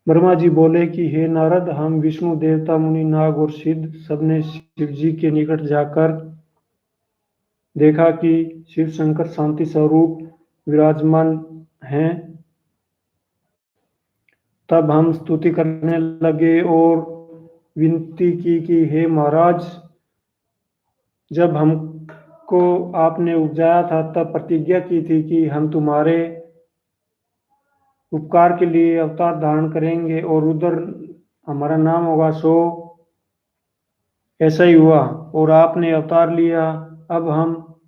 ब्रह्मा जी बोले कि हे नारद, हम विष्णु, देवता, मुनि, नाग और सिद्ध सबने शिव जी के निकट जाकर देखा कि शिव शंकर शांति स्वरूप विराजमान हैं। तब हम स्तुति करने लगे और विनती की कि हे महाराज, जब हमको आपने उपजाया था तब प्रतिज्ञा की थी कि हम तुम्हारे उपकार के लिए अवतार धारण करेंगे और उधर हमारा नाम होगा। सो ऐसा ही हुआ और आपने अवतार लिया। अब हम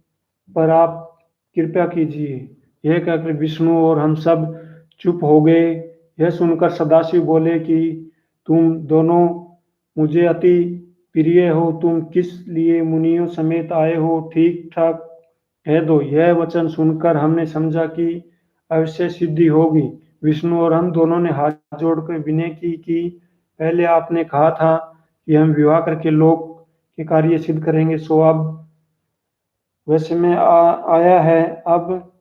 पर आप कृपा कीजिए। यह कहकर विष्णु और हम सब चुप हो गए। यह सुनकर सदाशिव बोले कि तुम दोनों मुझे अति प्रिय हो। तुम किस लिए मुनियों समेत आए हो? ठीक ठाक कह दो। यह वचन सुनकर हमने समझा कि अवश्य सिद्धि होगी। विष्णु और हम दोनों ने हाथ जोड़कर विनय की कि पहले आपने कहा था कि हम विवाह करके लोक के कार्य सिद्ध करेंगे, सो अब वैसे में आया है। अब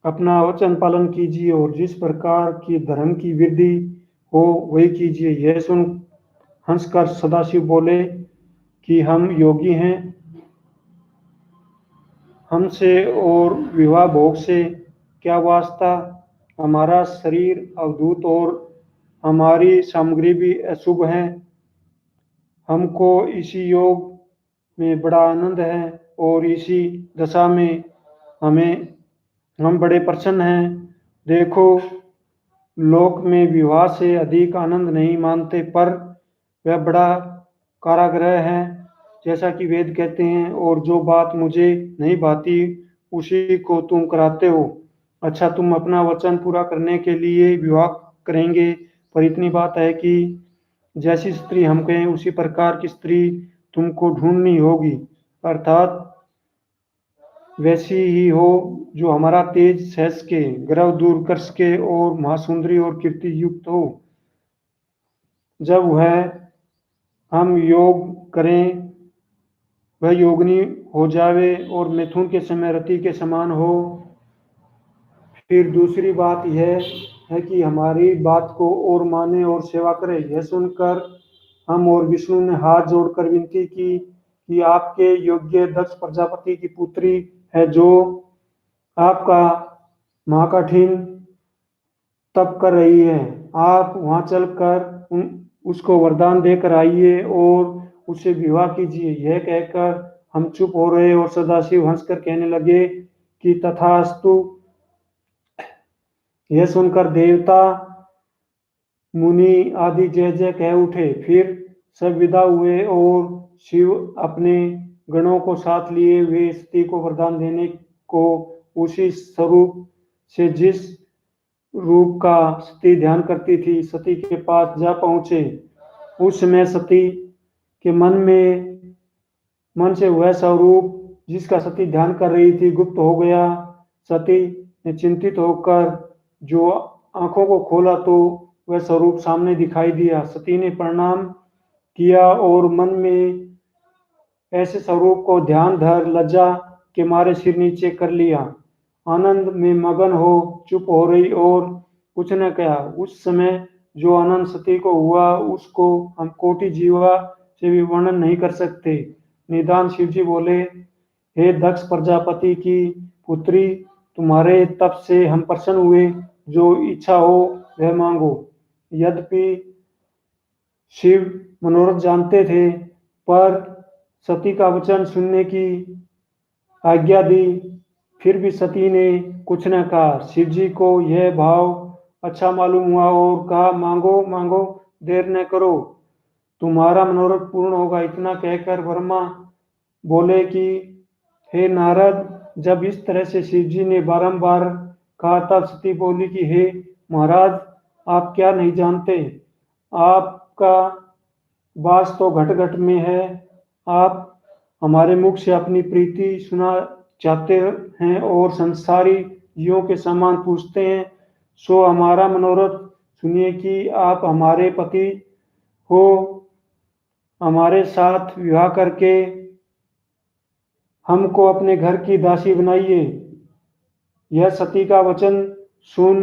अपना वचन पालन कीजिए और जिस प्रकार की धर्म की वृद्धि हो वही कीजिए। यह सुन हंसकर सदाशिव बोले कि हम योगी हैं, हमसे और विवाह भोग से क्या वास्ता? हमारा शरीर अवधूत और हमारी सामग्री भी अशुभ है। हमको इसी योग में बड़ा आनंद है और इसी दशा में हम बड़े प्रसन्न हैं। देखो, लोक में विवाह से अधिक आनंद नहीं मानते, पर वह बड़ा कारागृह है, जैसा कि वेद कहते हैं, और जो बात मुझे नहीं भाती उसी को तुम कराते हो। अच्छा, तुम अपना वचन पूरा करने के लिए विवाह करेंगे, पर इतनी बात है कि जैसी स्त्री हम कहें उसी प्रकार की स्त्री तुमको ढूंढनी होगी, अर्थात वैसी ही हो जो हमारा तेज सह सके, गर्व दूर कर सके और महासुंदरी और कीर्ति युक्त हो। जब वह हम योग करें वह योगिनी हो जावे और मैथुन के समय रति के समान हो। फिर दूसरी बात यह है कि हमारी बात को और माने और सेवा करे। यह सुनकर हम और विष्णु ने हाथ जोड़कर विनती की कि आपके योग्य दक्ष प्रजापति की पुत्री है, जो आपका महाकठिन तप कर रही है। आप वहां चलकर उसको वरदान देकर आइए और उससे विवाह कीजिए। यह कहकर हम चुप हो रहे और सदाशिव हंसकर कहने लगे कि तथास्तु। यह सुनकर देवता मुनि आदि जय जय कह उठे। फिर सब विदा हुए और शिव अपने गणों को साथ लिए वे सती को वरदान देने को उसी स्वरूप से जिस रूप का सती ध्यान करती थी सती के पास जा पहुंचे। उस समय सती के मन से वह स्वरूप जिसका सती ध्यान कर रही थी गुप्त हो गया। सती ने चिंतित होकर जो आंखों को खोला तो वह स्वरूप सामने दिखाई दिया। सती ने प्रणाम किया और मन में ऐसे स्वरूप को ध्यान धर लज्जा के मारे सिर नीचे कर लिया। आनंद में मगन हो चुप हो रही और कुछ न कहा। उस समय जो आनंद सती को हुआ उसको हम कोटि जीवा से भी वर्णन नहीं कर सकते। निदान शिवजी बोले, हे दक्ष प्रजापति की पुत्री, तुम्हारे तप से हम प्रसन्न हुए। जो इच्छा हो वह मांगो। यद्यपि शिव मनोरथ जानते थे, पर सती का वचन सुनने की आज्ञा दी। फिर भी सती ने कुछ न कहा। शिव जी को यह भाव अच्छा मालूम हुआ और कहा, मांगो मांगो, देर न करो, तुम्हारा मनोरथ पूर्ण होगा। इतना कहकर ब्रह्मा बोले कि हे नारद, जब इस तरह से शिव जी ने बारंबार कहा तब सती बोली कि हे महाराज, आप क्या नहीं जानते, आपका वास तो घट घट में है। आप हमारे मुख से अपनी प्रीति सुना चाहते हैं और संसारी जीवों के समान पूछते हैं। सो हमारा मनोरथ सुनिए कि आप हमारे पति हो, हमारे साथ विवाह करके हमको अपने घर की दासी बनाइए। यह सती का वचन सुन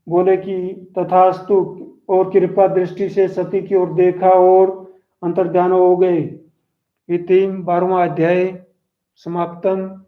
बोले कि तथास्तु और कृपा दृष्टि से सती की ओर देखा और अंतर्ध्यान हो गए। इति 12वां अध्याय समाप्तम।